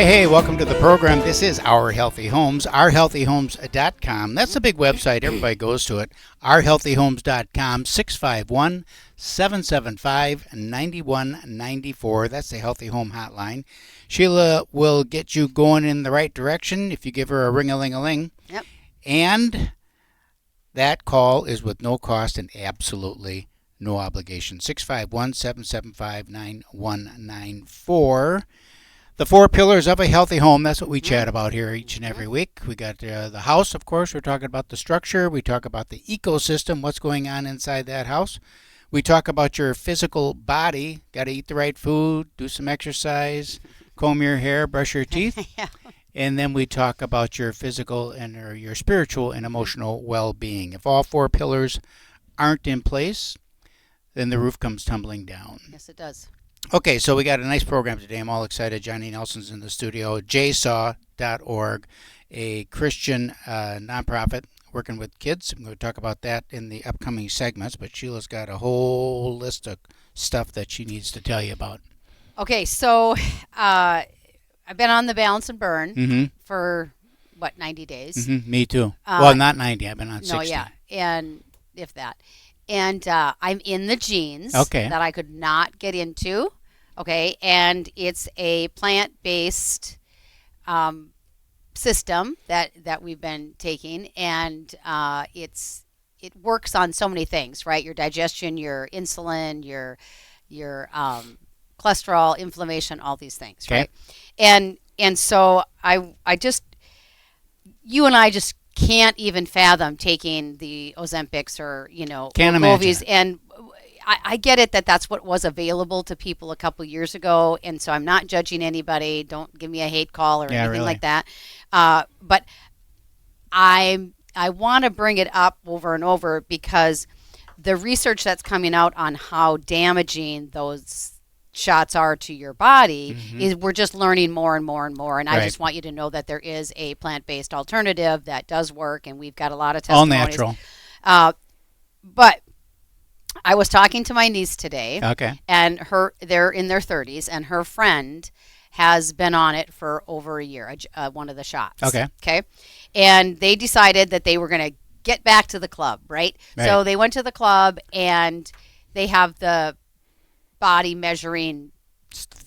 Hey, welcome to the program. This is Our Healthy Homes, ourhealthyhomes.com. That's a big website. Everybody goes to it. ourhealthyhomes.com, 651-775-9194. That's the Healthy Home Hotline. Sheila will get you going in the right direction if you give her a ring-a-ling-a-ling. Yep. And that call is with no cost and absolutely no obligation. 651-775-9194. The 4 pillars of a healthy home, that's what we chat about here each and every week. We got the house, of course. We're talking about the structure. We talk about the ecosystem, what's going on inside that house. We talk about your physical body. Got to eat the right food, do some exercise, comb your hair, brush your teeth. Yeah. And then we talk about your physical and or your spiritual and emotional well-being. If all 4 pillars aren't in place, then the roof comes tumbling down. Yes, it does. Okay, so we got a nice program today. I'm all excited. Johnny Nelson's in the studio. jsaw.org, a Christian nonprofit working with kids. I'm going to talk about that in the upcoming segments, but Sheila's got a whole list of stuff that she needs to tell you about. Okay, so I've been on the Balance and Burn for, 90 days? Me too. Well, not 90. I've been on 60. No, yeah, and if that. And I'm in the genes that I could not get into. Okay, and it's a plant-based system that we've been taking, and it works on so many things, right? Your digestion, your insulin, your cholesterol, inflammation, all these things, right? And so I just, you and I just can't even fathom taking the Ozempics or, Wegovy's. And I get it that's what was available to people a couple years ago. And so I'm not judging anybody. Don't give me a hate call or anything like that. But I want to bring it up over and over because the research that's coming out on how damaging those shots are to your body is we're just learning more and more and more, and I just want you to know that there is a plant-based alternative that does work, and we've got a lot of testimonies. All natural. But I was talking to my niece today, and they're in their 30s, and her friend has been on it for over a year, one of the shots. Okay, and they decided that they were going to get back to the club, right? So they went to the club, and they have the body measuring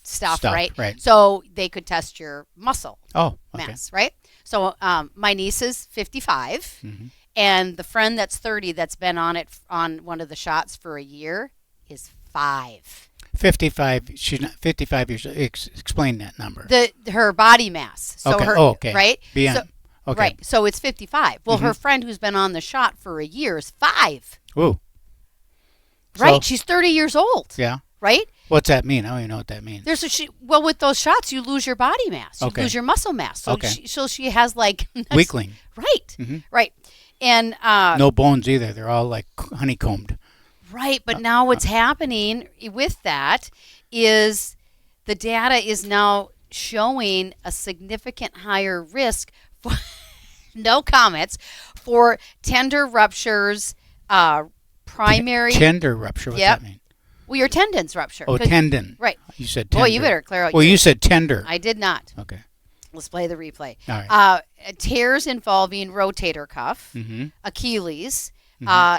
stuff, right? So they could test your muscle mass, right? So my niece is 55, and the friend that's 30 that's been on it on one of the shots for a year is 5. 55. She's not 55 years old. Explain that number. Her body mass. So right? Beyond. So, right. So it's 55. Well, her friend who's been on the shot for a year is 5. Ooh. Right. So, she's 30 years old. Yeah. Right? What's that mean? I don't even know what that means. Well, with those shots, you lose your body mass. You lose your muscle mass. So she has like weakling. Right. Right. And no bones either. They're all like honeycombed. Right. But now what's happening with that is the data is now showing a significant higher risk for no comments for tender ruptures, primary tender rupture. What's that mean? Well, your tendons rupture. Oh, tendon. Right. You said tender. Well, you better clear out. Well, you said tender. I did not. Okay. Let's play the replay. All right. Tears involving rotator cuff, Achilles,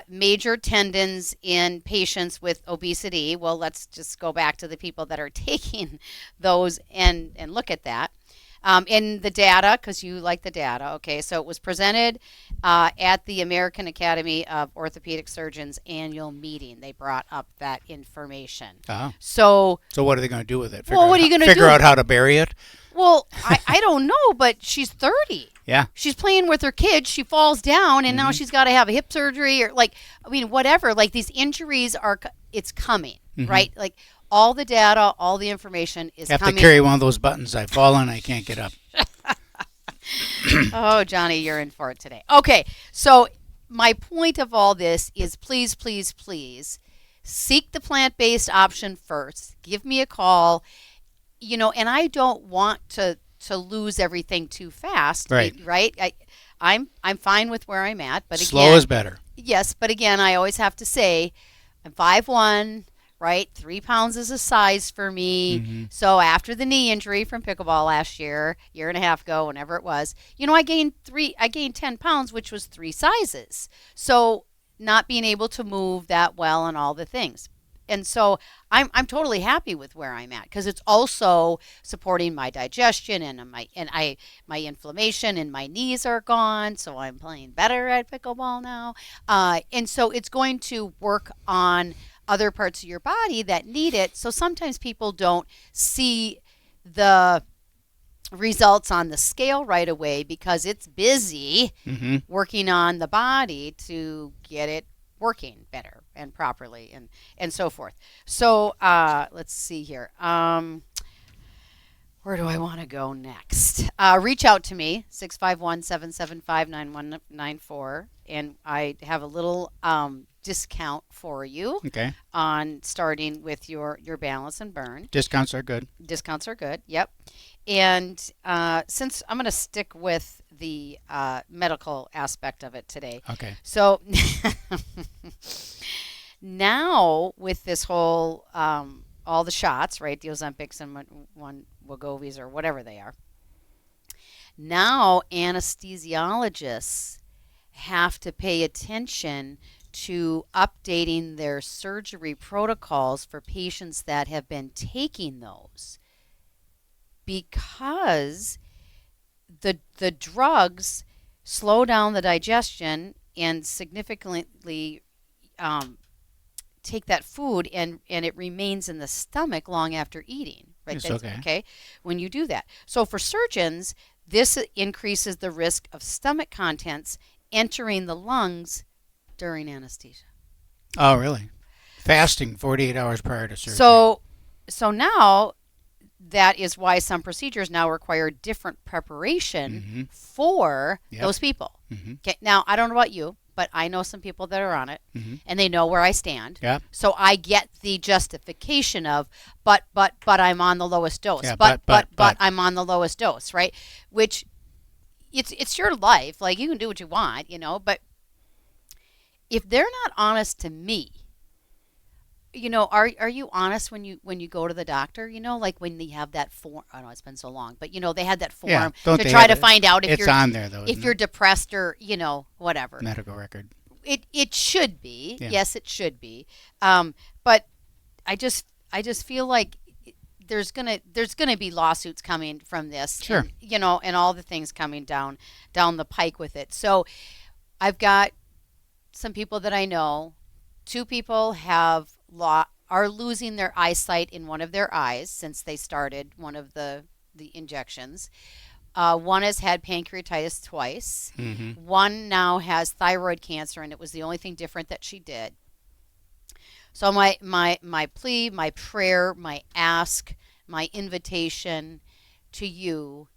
major tendons in patients with obesity. Well, let's just go back to the people that are taking those and look at that. In the data, because you like the data, okay, so it was presented at the American Academy of Orthopedic Surgeons annual meeting. They brought up that information. So what are they going to do with it? What are you going to do? Figure out how to bury it? Well, I don't know, but she's 30. Yeah. She's playing with her kids. She falls down, and now she's got to have a hip surgery or whatever. Like these injuries it's coming, right? Like all the data, all the information is coming. Have to carry one of those buttons. I fall and I can't get up. Oh, Johnny, you're in for it today. Okay, so my point of all this is please, please, please seek the plant-based option first. Give me a call. And I don't want to lose everything too fast. Right. I'm fine with where I'm at, but slow is better. Yes, but again, I always have to say I'm 5'1", right? 3 pounds is a size for me. Mm-hmm. So after the knee injury from pickleball last year and a half ago, whenever it was, I gained 10 pounds, which was 3 sizes. So not being able to move that well and all the things. And so I'm totally happy with where I'm at because it's also supporting my digestion and my inflammation and my knees are gone, so I'm playing better at pickleball now. And so it's going to work on other parts of your body that need it. So sometimes people don't see the results on the scale right away because it's busy working on the body to get it working better and properly and so forth. So let's see here. Where do I want to go next? Reach out to me, 651-775-9194, and I have a little discount for you on starting with your balance and burn. Discounts are good. Discounts are good, yep. And since I'm going to stick with the medical aspect of it today. Okay. So now with this whole, all the shots, right, the Ozempics and one Wegovy's or whatever they are, now anesthesiologists have to pay attention to updating their surgery protocols for patients that have been taking those because the drugs slow down the digestion and significantly take that food and it remains in the stomach long after eating. Right? It's okay. When you do that. So for surgeons, this increases the risk of stomach contents entering the lungs during anesthesia. Oh, really? Fasting 48 hours prior to surgery. So now that is why some procedures now require different preparation for those people. Okay. Now, I don't know about you, but I know some people that are on it and they know where I stand. Yeah. So I get the justification of, but I'm on the lowest dose. Yeah, but I'm on the lowest dose, right? Which it's your life. Like you can do what you want, but if they're not honest to me, are you honest when you go to the doctor? Like when they have that form. I know it's been so long, but they had that form to try to find out if you're on there though. If you're depressed or whatever. Medical record. It should be. Yeah. Yes, it should be. But I just feel like there's gonna be lawsuits coming from this. Sure. And all the things coming down the pike with it. So I've got some people that I know. 2 people are losing their eyesight in one of their eyes since they started one of the injections. One has had pancreatitis twice. One now has thyroid cancer, and it was the only thing different that she did. So my plea, my prayer, my ask, my invitation to you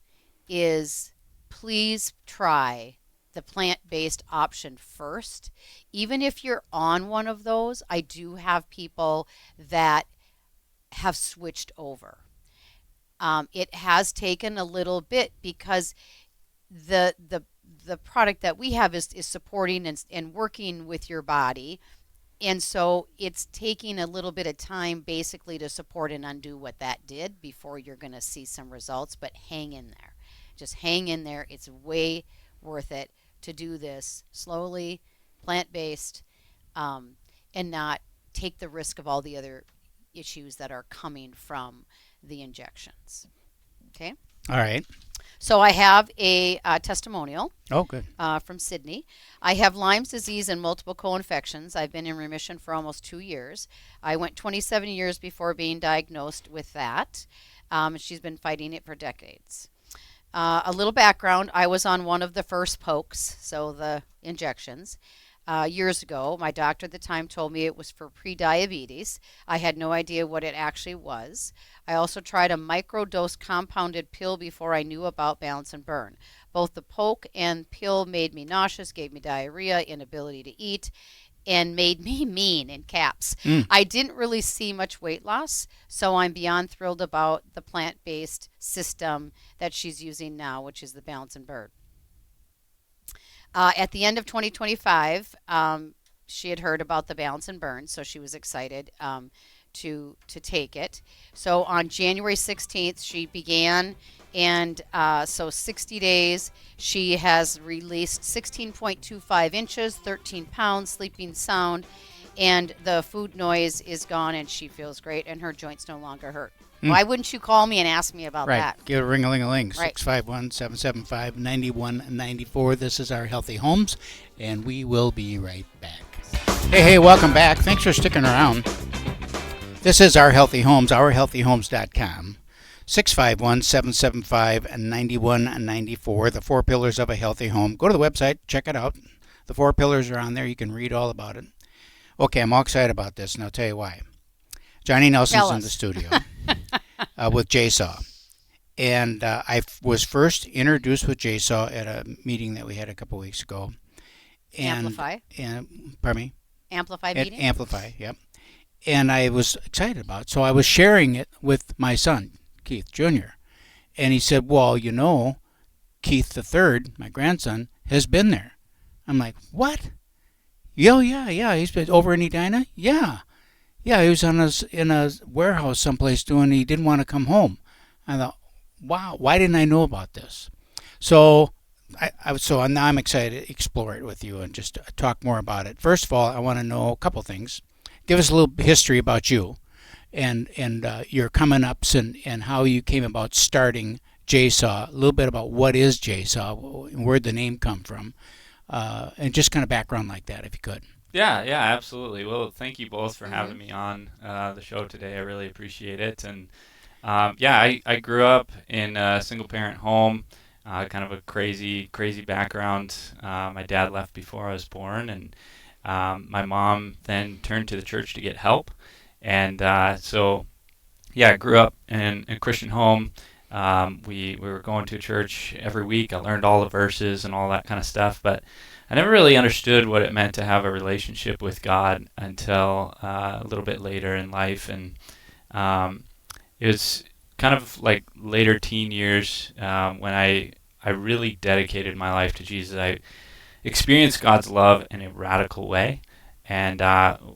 is please try the plant-based option first. Even if you're on one of those, I do have people that have switched over. It has taken a little bit because the product that we have is supporting and working with your body. And so it's taking a little bit of time basically to support and undo what that did before you're going to see some results. But hang in there. Just hang in there. It's way worth it to do this slowly, plant-based, and not take the risk of all the other issues that are coming from the injections. Okay? All right. So I have a testimonial. Oh, good. From Sydney. I have Lyme's disease and multiple co-infections. I've been in remission for almost 2 years. I went 27 years before being diagnosed with that. She's been fighting it for decades. A little background, I was on one of the first pokes, so the injections, years ago. My doctor at the time told me it was for pre-diabetes. I had no idea what it actually was. I also tried a microdose compounded pill before I knew about Balance and Burn. Both the poke and pill made me nauseous, gave me diarrhea, inability to eat, and made me mean, in caps. I didn't really see much weight loss, so I'm beyond thrilled about the plant-based system that she's using now, which is the Balance and Burn. At the end of 2025, she had heard about the Balance and Burn, so she was excited to take it. So on January 16th, she began, and so 60 days, she has released 16.25 inches, 13 pounds, sleeping sound, and the food noise is gone, and she feels great, and her joints no longer hurt. Why wouldn't you call me and ask me about that? Right. Give a ring-a-ling-a-ling. Right. 651-775-9194. This is Our Healthy Homes, and we will be right back. Hey, welcome back. Thanks for sticking around. This is Our Healthy Homes, ourhealthyhomes.com. 651-775-9194. The 4 Pillars of a Healthy Home. Go to the website, check it out. The 4 pillars are on there. You can read all about it. Okay, I'm all excited about this, and I'll tell you why. Johnny Nelson's in the studio with Jaysaw. And I was first introduced with Jaysaw at a meeting that we had a couple weeks ago. Amplify? Pardon me? Amplify meeting? Amplify, yep. And I was excited about it. So I was sharing it with my son, Keith Jr. And he said, well, you know, Keith III, my grandson, has been there. I'm like, what? Yeah. He's been over in Edina? Yeah, he was in a warehouse someplace he didn't want to come home. I thought, wow, why didn't I know about this? So now I'm excited to explore it with you and just talk more about it. First of all, I want to know a couple things. Give us a little history about you and your coming ups and how you came about starting Jaysaw. A little bit about what is Jaysaw, where'd the name come from, and just kind of background like that, if you could. Yeah, absolutely. Well, thank you both for having me on the show today. I really appreciate it. And I grew up in a single-parent home, kind of a crazy Mm-hmm. background. My dad left before I was born, and my mom then turned to the church to get help. And I grew up in a Christian home. We were going to church every week. I learned all the verses and all that kind of stuff, but I never really understood what it meant to have a relationship with God until a little bit later in life. And it was kind of like later teen years when I really dedicated my life to Jesus. I experienced God's love in a radical way. And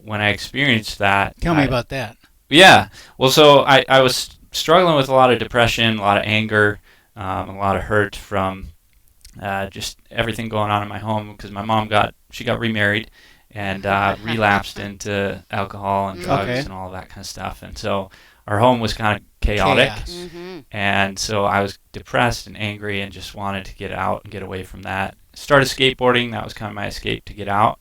when I experienced that... Tell me about that. Yeah. Well, so I was struggling with a lot of depression, a lot of anger, a lot of hurt from just everything going on in my home, because my mom got remarried and relapsed into alcohol and drugs and all that kind of stuff. And so our home was kind of chaotic. Mm-hmm. And so I was depressed and angry and just wanted to get out and get away from that. Started skateboarding. That was kind of my escape to get out.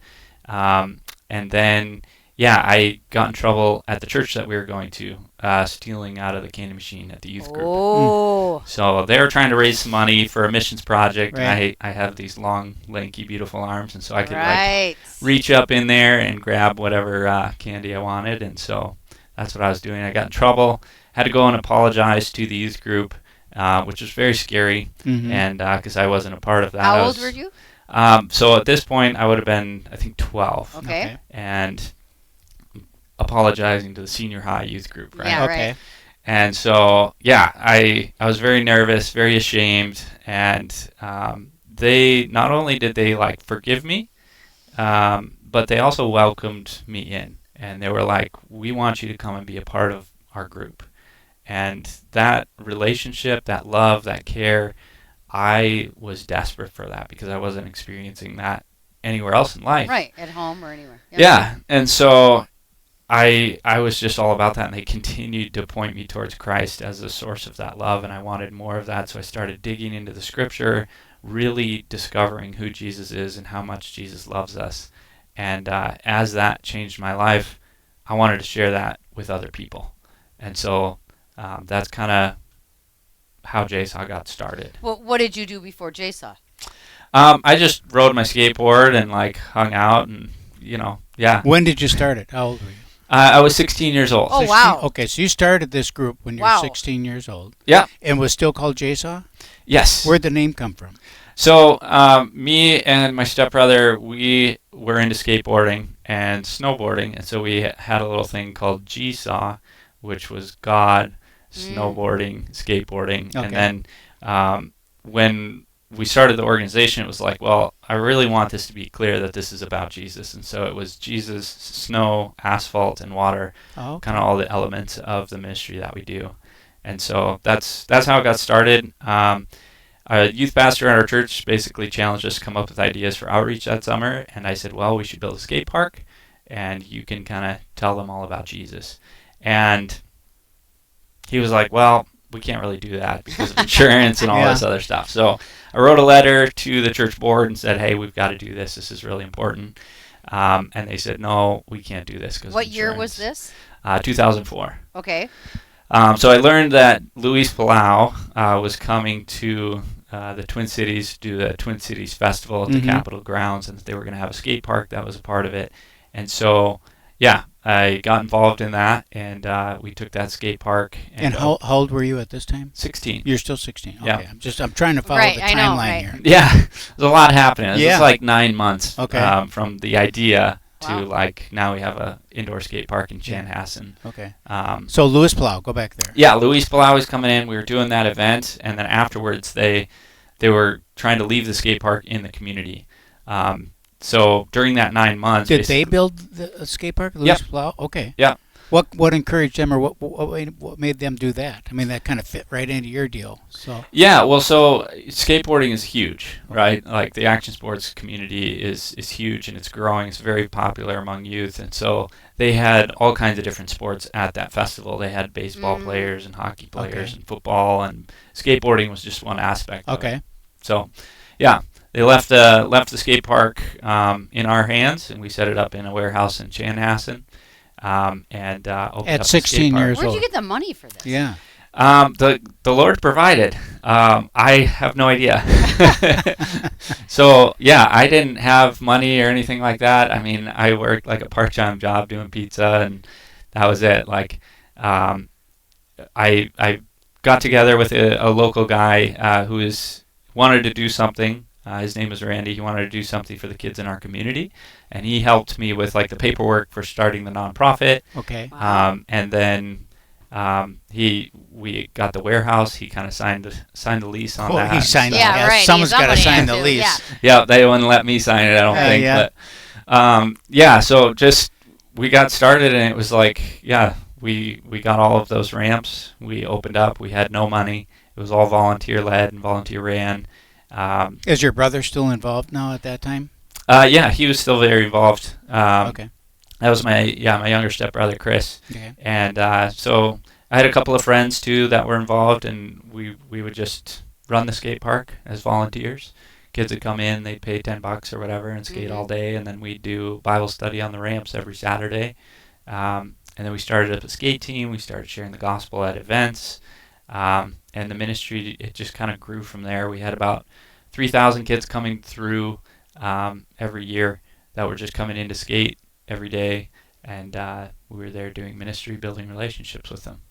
And then, I got in trouble at the church that we were going to, stealing out of the candy machine at the youth group. Oh. So they were trying to raise some money for a missions project. Right. I have these long, lanky, beautiful arms, and so I could reach up in there and grab whatever candy I wanted. And so that's what I was doing. I got in trouble, had to go and apologize to the youth group, which was very scary, and because I wasn't a part of that. How old were you? So at this point, I would have been, I think, 12. Okay. And apologizing to the senior high youth group, right? Yeah, Okay. right. And so, I was very nervous, very ashamed, and they not only did they forgive me, but they also welcomed me in, and they were like, "We want you to come and be a part of our group." And that relationship, that love, that care, I was desperate for that because I wasn't experiencing that anywhere else in life. Right, at home or anywhere. Yep. Yeah, and so I was just all about that, and they continued to point me towards Christ as the source of that love, and I wanted more of that, so I started digging into the Scripture, really discovering who Jesus is and how much Jesus loves us. And as that changed my life, I wanted to share that with other people. And so that's kind of how Jaysaw got started. Well, what did you do before Jaysaw? I just rode my skateboard and hung out and, When did you start it? How old were you? I was 16 years old. Oh, 16? wow. Okay, so you started this group when you were Wow. 16 years old. Yeah. And was still called Jaysaw? Yes. Where'd the name come from? So me and my stepbrother, we were into skateboarding and snowboarding, and so we had a little thing called G-Saw, which was God, snowboarding, skateboarding. Okay. And then when we started the organization, it was like, well, I really want this to be clear that this is about Jesus. And so it was Jesus, snow, asphalt, and water, kind of all the elements of the ministry that we do. And so that's how it got started. A youth pastor at our church basically challenged us to come up with ideas for outreach that summer. And I said, well, we should build a skate park, and you can kind of tell them all about Jesus. And he was like, well, we can't really do that because of insurance and all this other stuff. So I wrote a letter to the church board and said, hey, we've got to do this. This is really important. And they said, no, we can't do this because of insurance. What year was this? 2004. Okay. So I learned that Luis Palau was coming to the Twin Cities to do the Twin Cities Festival at the Capitol grounds, and that they were going to have a skate park. That was a part of it. And so, I got involved in that, and we took that skate park. And how old were you at this time? 16. You're still 16. Okay. Yeah. I'm trying to follow the timeline here. Yeah, there's a lot happening. It was like 9 months from the idea to like now we have a indoor skate park in Chanhassen. Okay. So Luis Palau, go back there. Yeah, Luis Palau was coming in. We were doing that event, and then afterwards they were trying to leave the skate park in the community. So during that 9 months, did they build the skate park? Luis Palau? Okay. Yeah. What encouraged them, or what made them do that? I mean, that kind of fit right into your deal. So. Yeah. Well, so skateboarding is huge, right? Like the action sports community is huge, and it's growing. It's very popular among youth, and so they had all kinds of different sports at that festival. They had baseball players and hockey players and football, and skateboarding was just one aspect. Of it. So, yeah. They left the skate park in our hands, and we set it up in a warehouse in Chanhassen, and opened at up 16 years old. Where'd you get the money for this? Yeah. The Lord provided. I have no idea. So I didn't have money or anything like that. I mean, I worked like a part-time job doing pizza, and that was it. Like, I got together with a local guy who wanted to do something. His name was Randy. He wanted to do something for the kids in our community, and he helped me with like the paperwork for starting the nonprofit. Okay. And then we got the warehouse. He kind of signed the lease on that. He signed it. Yeah, right. Someone's got to sign the lease. Yeah, they wouldn't let me sign it, I don't think. But so just we got started, and it was like we got all of those ramps. We opened up. We had no money. It was all volunteer led and volunteer ran. Is your brother still involved now at that time? Yeah, he was still very involved. Okay. That was my younger stepbrother, Chris. Okay. And so I had a couple of friends, too, that were involved, and we would just run the skate park as volunteers. Kids would come in, they'd pay $10 or whatever and skate all day, and then we'd do Bible study on the ramps every Saturday. And then we started up a skate team. We started sharing the gospel at events. And the ministry, it just kind of grew from there. We had about 3,000 kids coming through every year that were just coming in to skate every day, and we were there doing ministry, building relationships with them.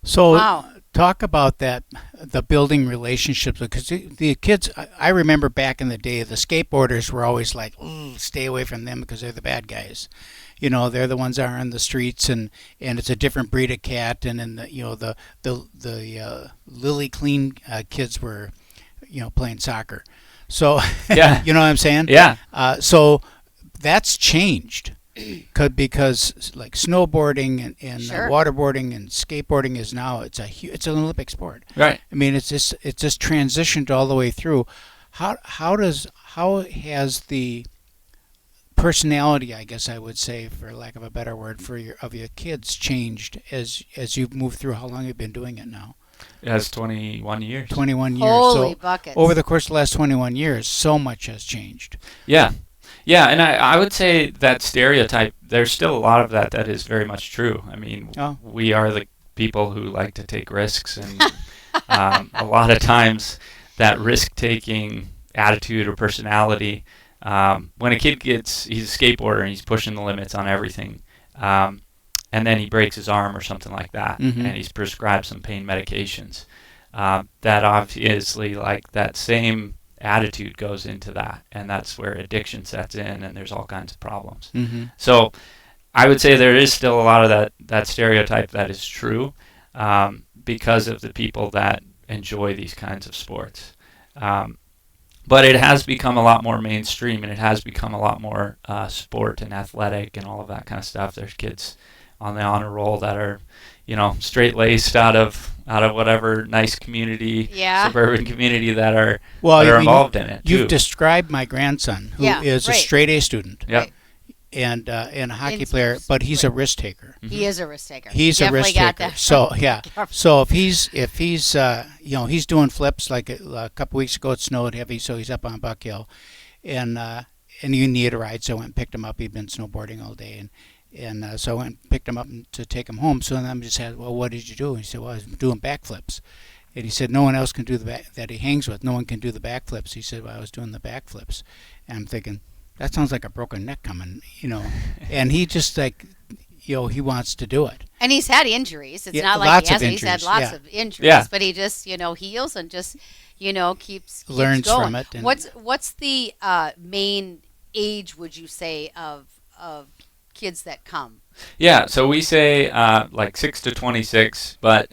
So talk about that, the building relationships, because the kids, I remember back in the day, the skateboarders were always like, stay away from them because they're the bad guys. You know, they're the ones that are on the streets, and it's a different breed of cat. And then the lily clean kids were, playing soccer. So you know what I'm saying? Yeah. So that's changed, because like snowboarding and waterboarding and skateboarding is now it's an Olympic sport. Right. I mean, it's just transitioned all the way through. How has the personality, I guess I would say, for lack of a better word, of your kids changed as you've moved through? How long have you been doing it now? It has 21 years. 21 years. Holy buckets. Over the course of the last 21 years, so much has changed. Yeah. Yeah, and I would say that stereotype, there's still a lot of that is very much true. I mean, we are the people who like to take risks, and a lot of times that risk-taking attitude or personality, when a kid he's a skateboarder and he's pushing the limits on everything, and then he breaks his arm or something like that, and he's prescribed some pain medications, that obviously, like, that same attitude goes into that, and that's where addiction sets in, and there's all kinds of problems. So I would say there is still a lot of that stereotype that is true, because of the people that enjoy these kinds of sports. But it has become a lot more mainstream, and it has become a lot more sport and athletic and all of that kind of stuff. There's kids on the honor roll that are, straight laced out of whatever nice community, suburban community that are involved in it. You've described my grandson, who is a straight A student. Yep. Right. And a hockey player, but he's a risk taker. Mm-hmm. He is a risk taker. He's a risk taker. So so if he's he's doing flips, like a couple weeks ago it snowed heavy, so he's up on Buck Hill, and you need a ride, so I went and picked him up. He'd been snowboarding all day, and so I went and picked him up to take him home. So then I just had, well, what did you do? And he said, well, I was doing backflips. And he said, no one else can do that he hangs with. No one can do the backflips. He said, well, I was doing the backflips. And I'm thinking, that sounds like a broken neck coming, And he just he wants to do it. And he's had injuries. It's not like he hasn't. He's had lots of injuries. Yeah. But he just, heals and just, keeps learns going. from it. And What's the main age, would you say, of kids that come? Yeah, so we say like 6 to 26, but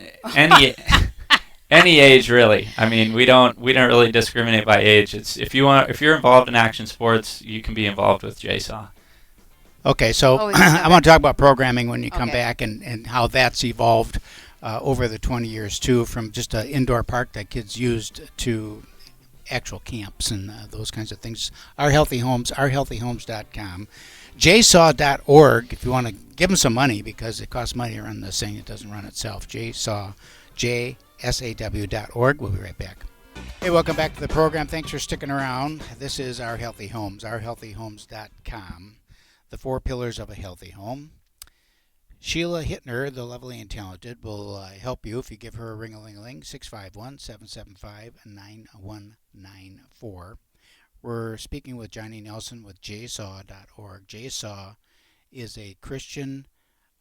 any age really. I mean, we don't really discriminate by age. It's if you're involved in action sports, you can be involved with JSAW. Okay, so I want to talk about programming when you come back and how that's evolved over the 20 years too, from just an indoor park that kids used to actual camps and those kinds of things. Our Healthy Homes, ourhealthyhomes.com, jsaw.org if you want to give them some money, because it costs money to run this thing. It doesn't run itself. jsaw.org. We'll be right back. Hey, welcome back to the program. Thanks for sticking around. This is Our Healthy Homes, ourhealthyhomes.com, the 4 pillars of a healthy home. Sheila Hittner, the lovely and talented, will help you if you give her a ring-a-ling-a-ling, 651-775-9194. We're speaking with Johnny Nelson with jsaw.org. JSAW is a Christian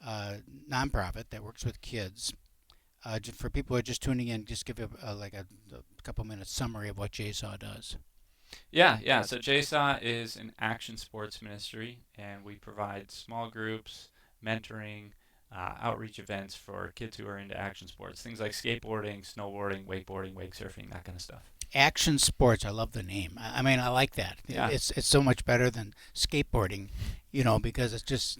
nonprofit that works with kids. For people who are just tuning in, just give a couple minutes summary of what JSAW does. Yeah. So JSAW is an action sports ministry, and we provide small groups, mentoring, outreach events for kids who are into action sports. Things like skateboarding, snowboarding, wakeboarding, wake surfing, that kind of stuff. Action sports. I love the name. I mean, I like that. Yeah. It's so much better than skateboarding, because it's just...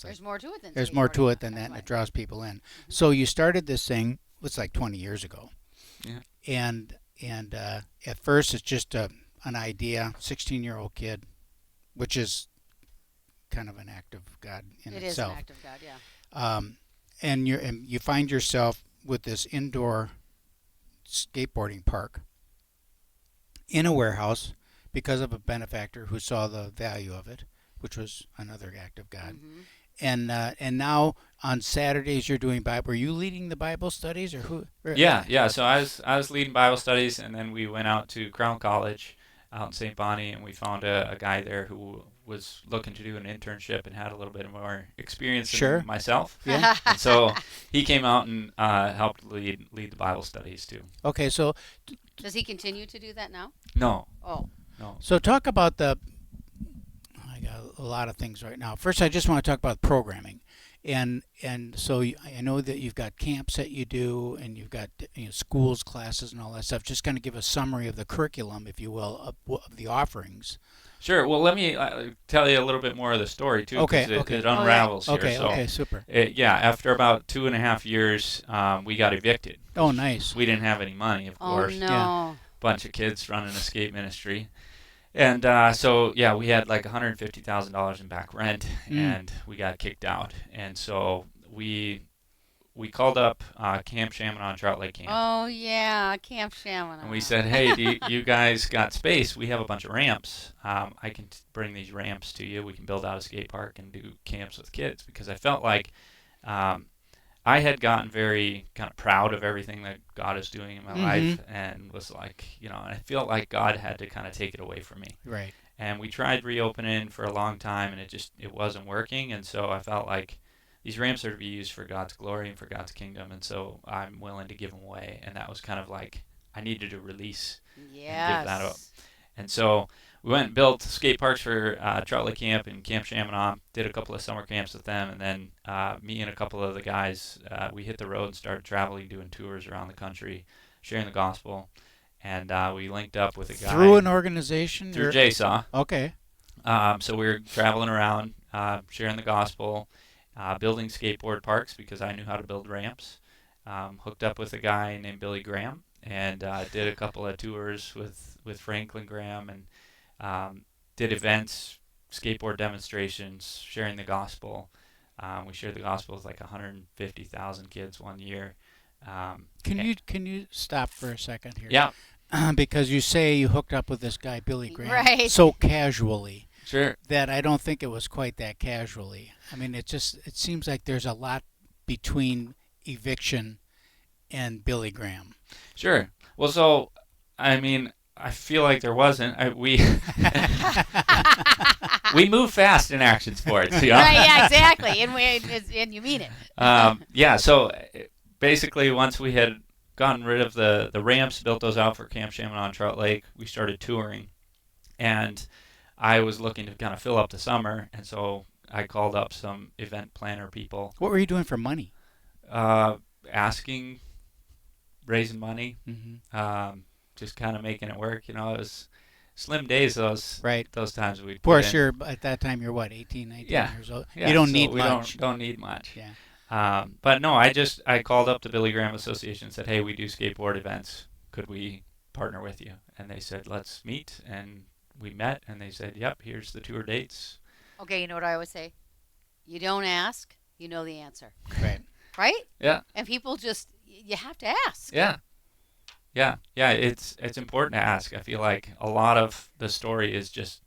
There's more to it than there's more to it than that, and it draws people in. Mm-hmm. So you started this thing, it's like 20 years ago. Yeah. And at first it's just an idea, 16-year-old kid, which is kind of an act of God in itself. It is an act of God, yeah. And you find yourself with this indoor skateboarding park in a warehouse because of a benefactor who saw the value of it, which was another act of God. Mm-hmm. And now on Saturdays you're doing Bible. Were you leading the Bible studies or who? Yeah. So I was leading Bible studies, and then we went out to Crown College out in St. Bonnie, and we found a guy there who was looking to do an internship and had a little bit more experience than myself. Yeah. And so he came out and helped lead the Bible studies too. Okay, so does he continue to do that now? No. Oh. No. So talk about I got a lot of things right now. First, I just want to talk about programming. And so I know that you've got camps that you do, and you've got schools, classes, and all that stuff. Just kind of give a summary of the curriculum, if you will, of the offerings. Sure. Well, let me tell you a little bit more of the story too, because it unravels here. Okay, super. After about 2.5 years, we got evicted. Oh, nice. We didn't have any money, of course. Oh no. Yeah. Bunch of kids running a skate ministry. And we had like $150,000 in back rent, and we got kicked out. And so we called up Camp Chaminade Trout Lake Camp. Oh yeah, Camp Chaminade. And we said, hey, you guys got space? We have a bunch of ramps. I can bring these ramps to you. We can build out a skate park and do camps with kids, because I felt like I had gotten very kind of proud of everything that God is doing in my life, and was like, I felt like God had to kind of take it away from me. Right. And we tried reopening for a long time, and it wasn't working. And so I felt like these ramps are to be used for God's glory and for God's kingdom, and so I'm willing to give them away. And that was kind of like I needed to release and give that up. And so we went and built skate parks for Trout Lake Camp and Camp Chaminade, did a couple of summer camps with them, and then me and a couple of the guys, we hit the road and started traveling, doing tours around the country, sharing the gospel. and we linked up with a guy through an organization. through JSAW. Okay. So we were traveling around, sharing the gospel, building skateboard parks because I knew how to build ramps. Hooked up with a guy named Billy Graham and did a couple of tours with Franklin Graham and did events, skateboard demonstrations, sharing the gospel. We shared the gospel with like 150,000 kids one year. Can you stop for a second here? Yeah. Because you say you hooked up with this guy Billy Graham Right. so casually. Sure. That I don't think it was quite that casually. I mean, it seems like there's a lot between eviction and Billy Graham. Sure. Well, so I mean, I feel like there wasn't. We we move fast in action sports. You know? Right. Yeah. Exactly. And you mean it. Yeah. So basically, once we had gotten rid of the ramps, built those out for Camp Chaminade on Trout Lake, we started touring, and I was looking to kind of fill up the summer, and so I called up some event planner people. What were you doing for money? Raising money, just kind of making it work. You know, it was slim days those times we'd. Of course, at that time you're what, 18, 19 years old. Yeah, you don't so need we much. Don't need much. Yeah. But no, I called up the Billy Graham Association and said, hey, we do skateboard events. Could we partner with you? And they said, let's meet. And we met, and they said, yep, here's the tour dates. Okay, you know what I always say? You don't ask, you know the answer. Right. Right? Yeah. And people you have to ask. Yeah. Yeah. It's important to ask. I feel like a lot of the story is just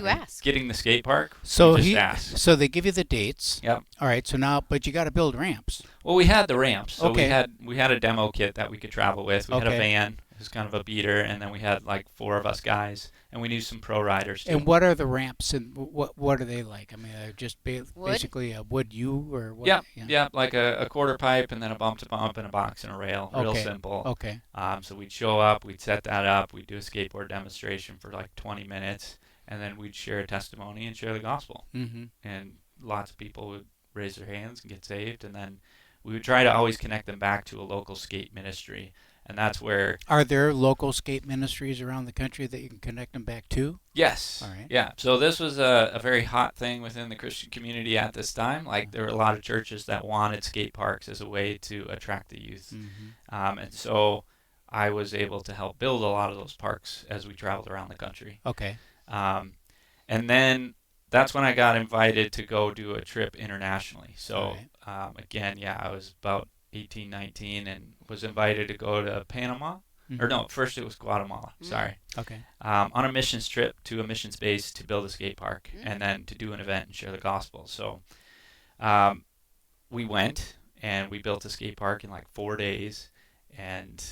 ask. Getting the skate park. So ask. So they give you the dates. Yep. All right. So now, but you got to build ramps. Well, we had the ramps. So okay. we had a demo kit that we could travel with. We had a van. It was kind of a beater, and then we had like 4 of us guys, and we knew some pro riders too. And what are the ramps, and what are they like? I mean, they're just basically a wood U or what? Yeah, like a quarter pipe, and then a bump to bump, and a box and a rail. Real simple. Okay. So we'd show up, we'd set that up, we'd do a skateboard demonstration for like 20 minutes, and then we'd share a testimony and share the gospel. Mm-hmm. And lots of people would raise their hands and get saved, and then we would try to always connect them back to a local skate ministry. And that's where... Are there local skate ministries around the country that you can connect them back to? Yes. All right. Yeah. So this was a very hot thing within the Christian community at this time. Like, there were a lot of churches that wanted skate parks as a way to attract the youth. Mm-hmm. And so I was able to help build a lot of those parks as we traveled around the country. Okay. And then that's when I got invited to go do a trip internationally. So, again, I was about 18, 19, and was invited to go to Panama. Mm-hmm. Or no, first it was Guatemala. Sorry. Okay. On a missions trip to a missions base to build a skate park, and then to do an event and share the gospel. So we went, and we built a skate park in like 4 days. And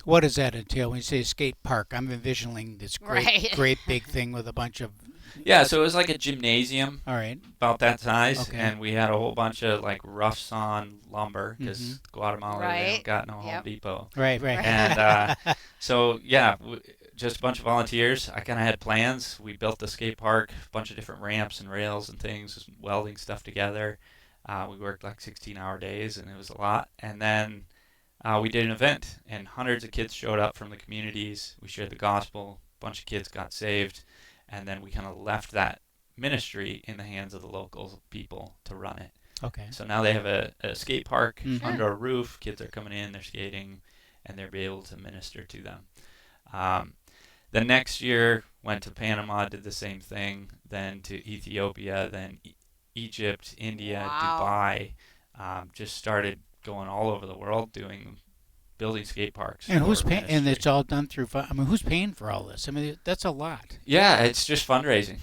what does that entail when you say skate park? I'm envisioning this great big thing with a bunch of... Yeah, so it was like a gymnasium. All right. About that size. Okay. And we had a whole bunch of like rough sawn lumber because Guatemala, they don't got no Home Depot. Right. And so, just a bunch of volunteers. I kind of had plans. We built the skate park, a bunch of different ramps and rails and things, welding stuff together. We worked like 16-hour days, and it was a lot. And then we did an event, and hundreds of kids showed up from the communities. We shared the gospel. A bunch of kids got saved. And then we kind of left that ministry in the hands of the local people to run it. Okay. So now they have a skate park under a roof. Kids are coming in, they're skating, and they'll be able to minister to them. The next year, went to Panama, did the same thing, then to Ethiopia, then Egypt, India, Dubai. Just started going all over the world building skate parks. And who's paying? And it's all done through... I mean, who's paying for all this? I mean, that's a lot. Yeah, it's just fundraising.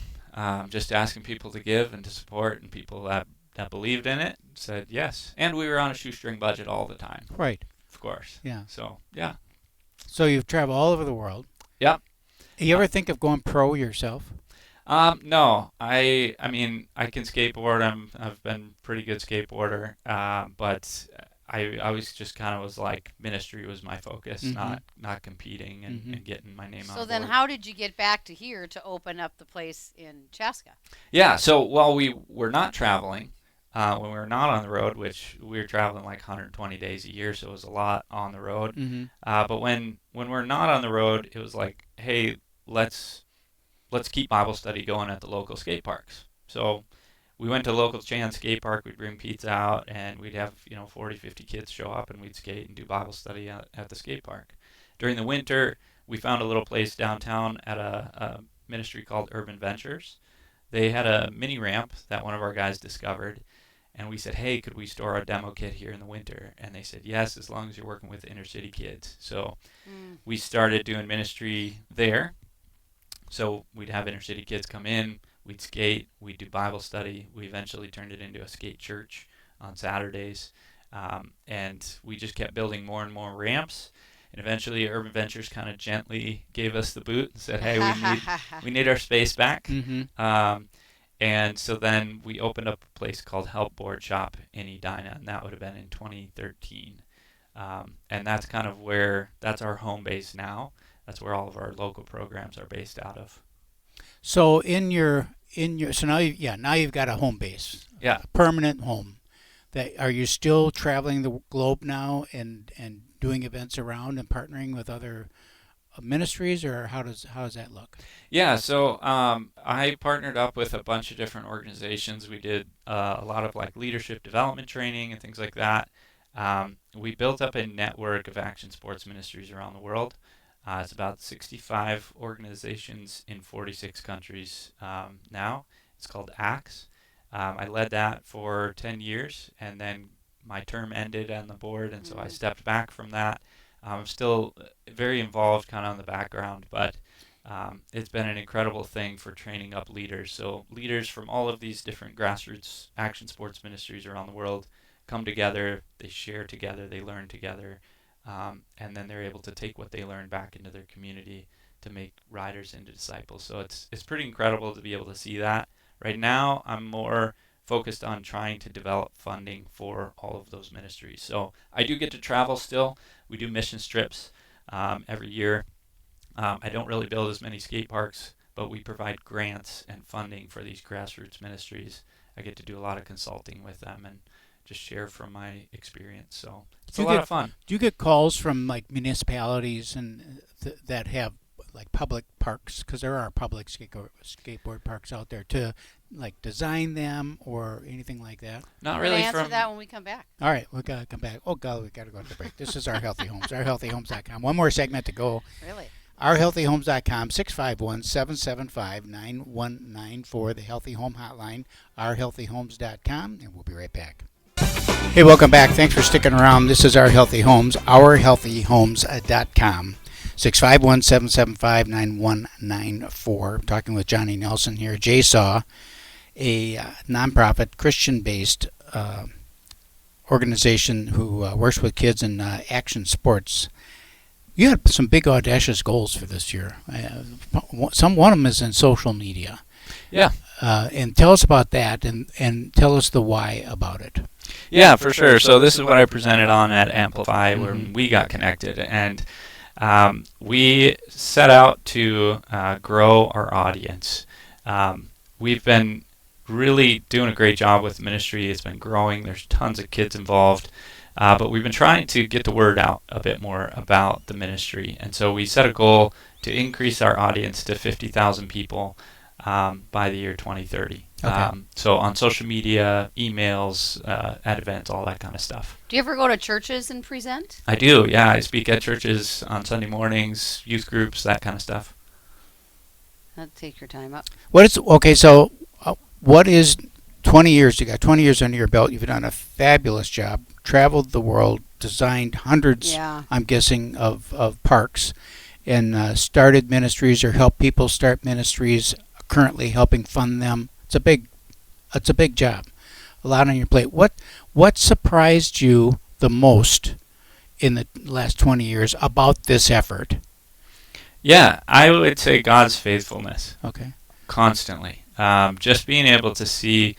Just asking people to give and to support, and people that believed in it said yes. And we were on a shoestring budget all the time. Right. Of course. Yeah. So, yeah. So you've traveled all over the world. Yep. You ever think of going pro yourself? No. I mean, I can skateboard. I've been a pretty good skateboarder. But I always just kind of was like, ministry was my focus, not competing and getting my name out. So then how did you get back to here to open up the place in Chaska? Yeah, so while we were not traveling, when we were not on the road, which we were traveling like 120 days a year, so it was a lot on the road. Mm-hmm. But when we're not on the road, it was like, hey, let's keep Bible study going at the local skate parks. So we went to the local Chan skate park. We'd bring pizza out, and we'd have 40, 50 kids show up, and we'd skate and do Bible study at the skate park. During the winter, we found a little place downtown at a ministry called Urban Ventures. They had a mini ramp that one of our guys discovered, and we said, hey, could we store a demo kit here in the winter? And they said, yes, as long as you're working with inner city kids. So we started doing ministry there. So we'd have inner city kids come in, we'd skate, we'd do Bible study. We eventually turned it into a skate church on Saturdays. And we just kept building more and more ramps. And eventually Urban Ventures kind of gently gave us the boot and said, hey, we need our space back. Mm-hmm. And so then we opened up a place called Help Board Shop in Edina, and that would have been in 2013. And that's kind of that's our home base now. That's where all of our local programs are based out of. So so now you've got a home base. Yeah. A permanent home. Are you still traveling the globe now and doing events around and partnering with other ministries, or how does that look? Yeah, so I partnered up with a bunch of different organizations. We did a lot of like leadership development training and things like that. We built up a network of action sports ministries around the world. It's about 65 organizations in 46 countries now. It's called ACTS. I led that for 10 years, and then my term ended on the board, and so I stepped back from that. I'm still very involved kind of on the background, but it's been an incredible thing for training up leaders. So leaders from all of these different grassroots action sports ministries around the world come together, they share together, they learn together, and then they're able to take what they learn back into their community to make riders into disciples. So it's pretty incredible to be able to see that. Right now, I'm more focused on trying to develop funding for all of those ministries. So I do get to travel still. We do mission trips every year. I don't really build as many skate parks, but we provide grants and funding for these grassroots ministries. I get to do a lot of consulting with them and just share from my experience. So it's a lot of fun. Do you get calls from like municipalities and that have like public parks, because there are public skateboard parks out there, to like design them or anything like that? Not really. We'll answer that when we come back. All right, we gotta come back. Oh God, we gotta go to the break. This is Our Healthy Homes, ourhealthyhomes.com. One more segment to go. Really? Ourhealthyhomes.com, 651-775-9194, the Healthy Home Hotline, ourhealthyhomes.com, and we'll be right back. Hey, welcome back. Thanks for sticking around. This is Our Healthy Homes, ourhealthyhomes.com. 651-775-9194. Talking with Johnny Nelson here. JSAW, a nonprofit Christian-based organization who works with kids in action sports. You had some big audacious goals for this year. One of them is in social media. Yeah. And tell us about that, and tell us the why about it. Yeah, for sure. So this is what I presented on at Amplify, where we got connected, and we set out to grow our audience. We've been really doing a great job with ministry. It's been growing. There's tons of kids involved. But we've been trying to get the word out a bit more about the ministry. And so we set a goal to increase our audience to 50,000 people by the year 2030. Okay. So on social media, emails, at events, all that kind of stuff. Do you ever go to churches and present? I do, yeah. I speak at churches on Sunday mornings, youth groups, that kind of stuff. That'll take your time up. So what is 20 years? You got 20 years under your belt. You've done a fabulous job. Traveled the world, designed hundreds, I'm guessing, of parks, and started ministries or helped people start ministries, currently helping fund them. It's a big job, a lot on your plate. What surprised you the most in the last 20 years about this effort? Yeah, I would say God's faithfulness. Okay. Constantly. Just being able to see,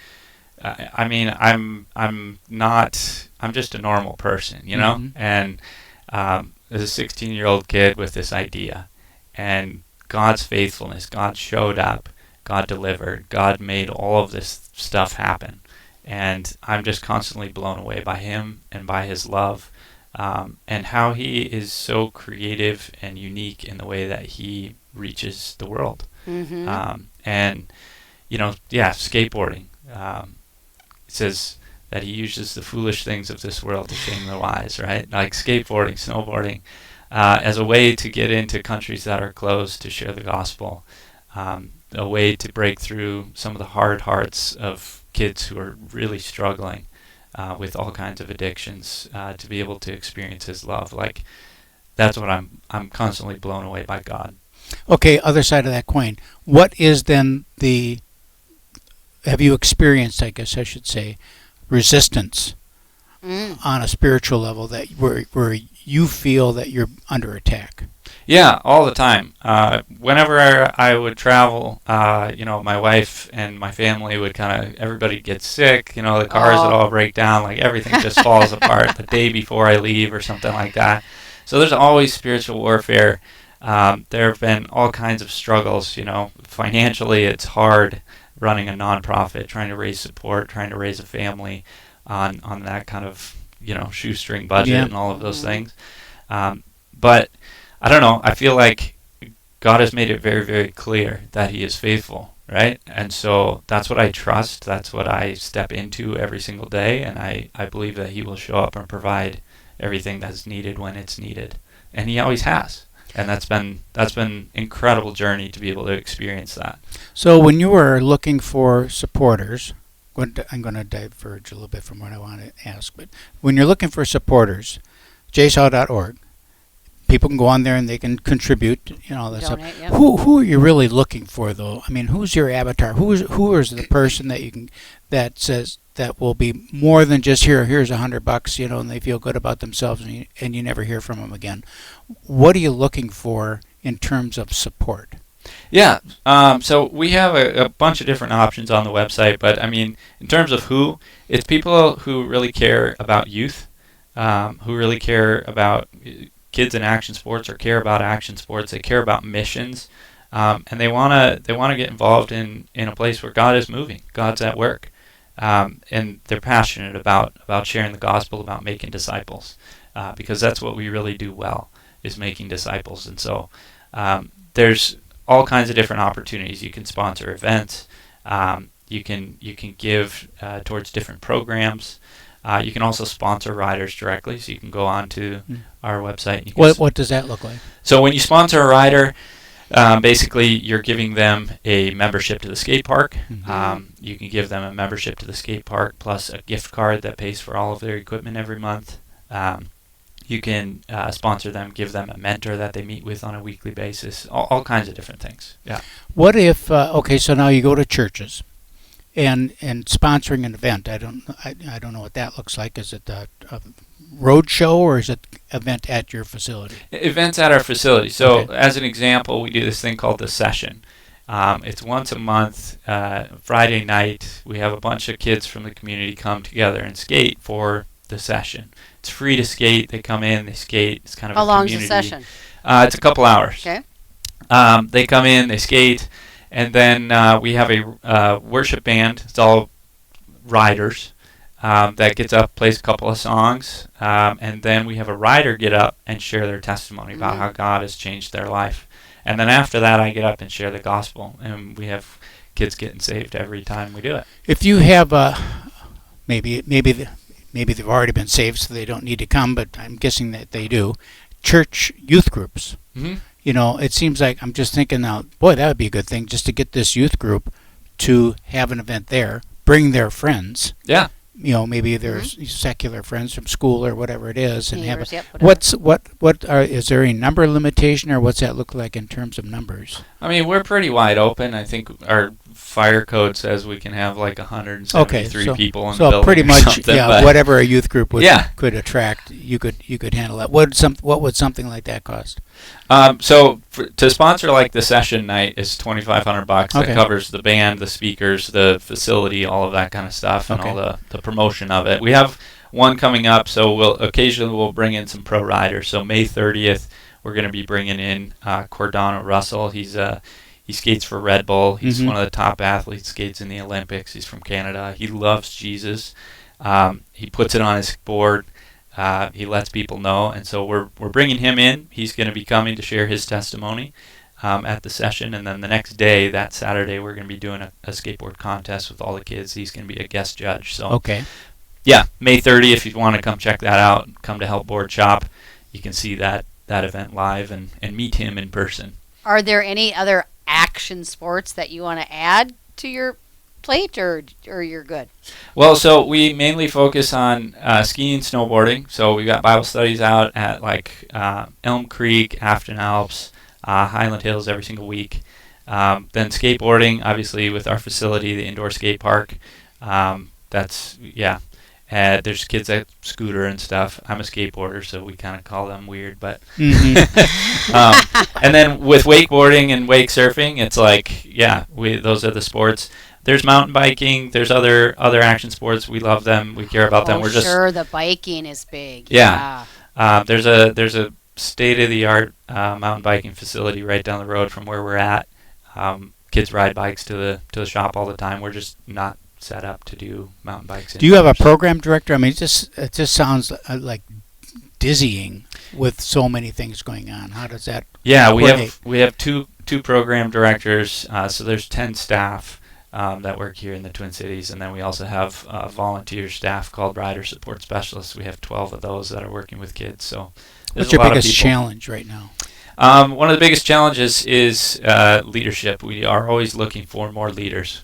I'm just a normal person, you know? Mm-hmm. And there's a 16-year-old kid with this idea, and God's faithfulness, God showed up, God delivered, God made all of this stuff happen. And I'm just constantly blown away by him and by his love, and how he is so creative and unique in the way that he reaches the world. And, skateboarding. It says that he uses the foolish things of this world to shame the wise, right? Like skateboarding, snowboarding, as a way to get into countries that are closed to share the gospel, a way to break through some of the hard hearts of kids who are really struggling with all kinds of addictions, to be able to experience his love. Like, that's what I'm constantly blown away by God. Okay, other side of that coin. What is then have you experienced, I guess I should say, resistance on a spiritual level that where you feel that you're under attack? Yeah, all the time. Whenever I would travel, my wife and my family would everybody gets sick, the cars would all break down, like everything just falls apart the day before I leave or something like that. So there's always spiritual warfare. There have been all kinds of struggles, financially it's hard running a nonprofit, trying to raise support, trying to raise a family on that kind of, shoestring budget and all of those things. But I don't know, I feel like God has made it very, very clear that he is faithful, right? And so that's what I trust, that's what I step into every single day, and I believe that he will show up and provide everything that's needed when it's needed. And he always has. And that's been incredible journey to be able to experience that. So when you were looking for supporters, I'm going to diverge a little bit from what I want to ask, but when you're looking for supporters, jsaw.org, people can go on there and they can contribute, that stuff. Yep. Who are you really looking for, though? I mean, who's your avatar? Who is the person that says that will be more than just here's $100, and they feel good about themselves, and you never hear from them again? What are you looking for in terms of support? Yeah, so we have a bunch of different options on the website, but I mean, in terms of who, it's people who really care about youth, who really care about kids in action sports or care about action sports. They care about missions, and they wanna get involved in a place where God is moving, God's at work, and they're passionate about sharing the gospel, about making disciples, because that's what we really do well, is making disciples. And so there's all kinds of different opportunities. You can sponsor events. You can give towards different programs. You can also sponsor riders directly, so you can go on to our website. And what does that look like? So when you sponsor a rider, basically you're giving them a membership to the skate park. You can give them a membership to the skate park plus a gift card that pays for all of their equipment every month. You can sponsor them, give them a mentor that they meet with on a weekly basis, all kinds of different things. Yeah. What if, so now you go to churches and sponsoring an event. I don't know what that looks like. Is it a road show or is it event at your facility? Events at our facility. So as an example, we do this thing called the session. It's once a month, Friday night. We have a bunch of kids from the community come together and skate for the session. It's free to skate. They come in, they skate. It's kind of How a long's community. the session? It's a couple hours. Okay. They come in, they skate, and then we have a worship band. It's all riders that gets up, plays a couple of songs, and then we have a rider get up and share their testimony about how God has changed their life. And then after that, I get up and share the gospel, and we have kids getting saved every time we do it. If you have maybe they've already been saved, so they don't need to come, but I'm guessing that they do. Church youth groups. It seems like, I'm just thinking now, boy, that would be a good thing just to get this youth group to have an event there, bring their friends. Yeah. Maybe their secular friends from school or whatever it is, and Neighbors, have is there a number limitation, or what's that look like in terms of numbers? I mean, we're pretty wide open. I think our fire code says we can have like 173 people in the building. So pretty much, whatever a youth group could attract, you could handle that. What would something like that cost? So to sponsor like the session night is $2,500. That covers the band, the speakers, the facility, all of that kind of stuff, and all the promotion of it. We have one coming up, so we'll bring in some pro riders. So May 30th, we're going to be bringing in Cordano Russell. He's He skates for Red Bull. He's Mhm. one of the top athletes, skates in the Olympics. He's from Canada. He loves Jesus. He puts it on his board. He lets people know. And so we're bringing him in. He's going to be coming to share his testimony at the session. And then the next day, that Saturday, we're going to be doing a skateboard contest with all the kids. He's going to be a guest judge. So Okay. yeah, May 30th, if you want to come check that out, come to Help Board Shop. You can see that event live and meet him in person. Are there any other action sports that you want to add to your plate, or you're good? Well, so we mainly focus on skiing, snowboarding. So we got Bible studies out at like Elm Creek, Afton Alps, Highland Hills every single week. Then skateboarding, obviously with our facility, the indoor skate park. There's kids that scooter and stuff. I'm a skateboarder, so we kind of call them weird. But and then with wakeboarding and wake surfing, it's like, those are the sports. There's mountain biking. There's other action sports. We love them. We care about them. The biking is big. Yeah. There's a state-of-the-art mountain biking facility right down the road from where we're at. Kids ride bikes to the shop all the time. We're just not set up to do mountain bikes. Do you have a program director? I mean, it just sounds like dizzying with so many things going on. How does that? Yeah, we have two program directors. So there's 10 staff that work here in the Twin Cities, and then we also have volunteer staff called rider support specialists. We have 12 of those that are working with kids. So what's your biggest challenge right now? One of the biggest challenges is leadership. We are always looking for more leaders.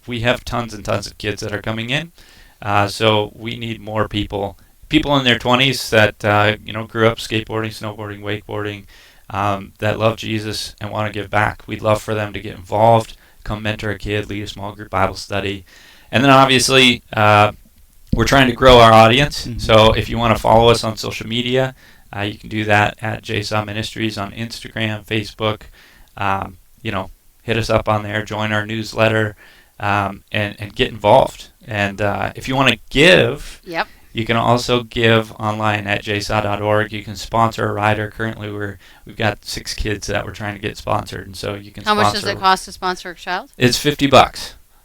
We have tons and tons of kids that are coming in, so we need more people in their 20s that grew up skateboarding, snowboarding, wakeboarding, that love Jesus and want to give back. We'd love for them to get involved, come mentor a kid, lead a small group Bible study, and then obviously we're trying to grow our audience. Mm-hmm. So if you want to follow us on social media, you can do that at JSAW Ministries on Instagram, Facebook. Hit us up on there, join our newsletter, and get involved. And if you want to give, you can also give online at jsaw.org. You can sponsor a rider. Currently, we've got 6 kids that we're trying to get sponsored, and so you can. How much does it cost to sponsor a child? It's $50.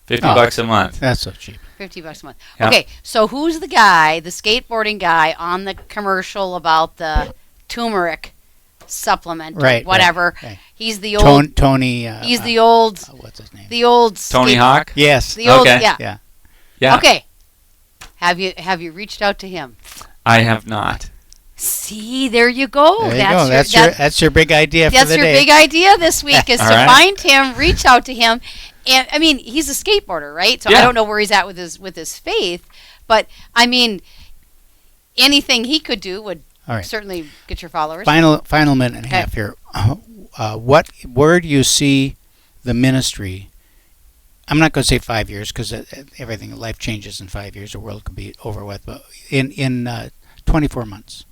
$50 a month. That's so cheap. $50 a month. Yep. Okay, so who's the skateboarding guy on the commercial about the turmeric supplement, or whatever? Right. He's the old Tony. He's the old. What's his name? The old Tony Hawk. Yes. The old. Okay. Yeah. Okay. Have you reached out to him? I have not. See, there you go. That's your big idea for the day. That's your big idea this week is to find him, reach out to him, and I mean he's a skateboarder, right? So I don't know where he's at with his faith, but I mean anything he could do would certainly get your followers. Final minute and a half here. Where do you see the ministry? I'm not going to say 5 years because life changes in 5 years. The world could be over with, but in 24 months.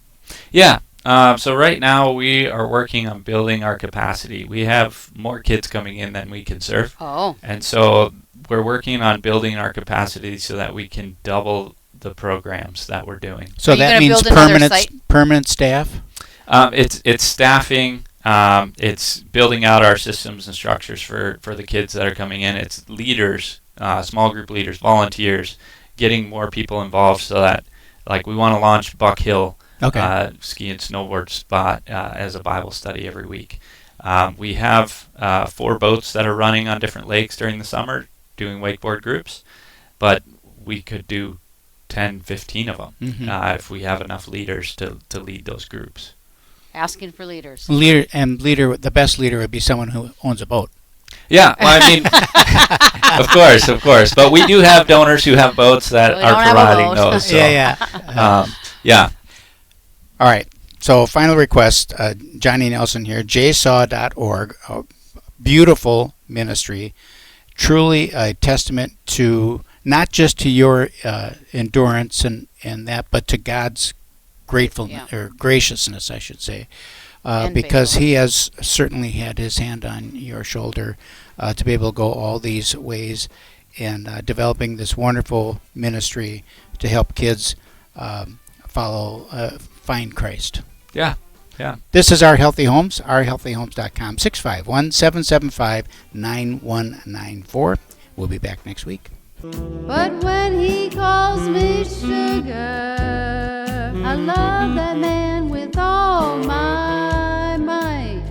Yeah. So right now we are working on building our capacity. We have more kids coming in than we can serve. Oh. And so we're working on building our capacity so that we can double the programs that we're doing. So that means permanent staff? It's staffing. It's building out our systems and structures for the kids that are coming in. It's leaders, small group leaders, volunteers, getting more people involved so that, like, we want to launch Buck Hill ski and snowboard spot as a Bible study every week. We have 4 boats that are running on different lakes during the summer doing wakeboard groups, but we could do 10, 15 of them if we have enough leaders to lead those groups. Asking for leaders. The best leader would be someone who owns a boat. Yeah, well, I mean, of course. But we do have donors who have boats that are providing those. So, yeah. All right. So final request, Johnny Nelson here, jsaw.org, a beautiful ministry, truly a testament to not just to your endurance and that, but to God's gratefulness or graciousness, I should say, because He has certainly had His hand on your shoulder to be able to go all these ways and developing this wonderful ministry to help kids find Christ. Yeah. Yeah. This is Our Healthy Homes, ourhealthyhomes.com, 651-775-9194. We'll be back next week. But when he calls me sugar, I love that man with all my might.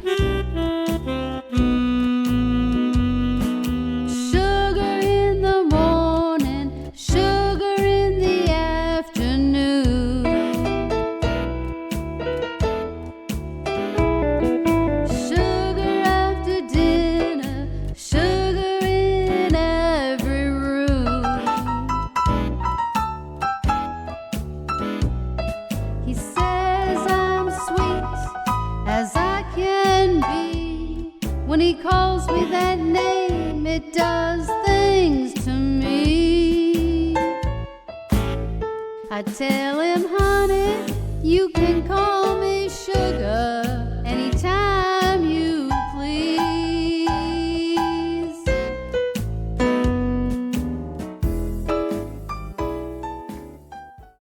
Sugar in the morning, sugar in the afternoon. Sugar after dinner, sugar in every room. He says I'm sweet as I can be. When he calls me that name, it does things to me. I tell him, honey, you can call me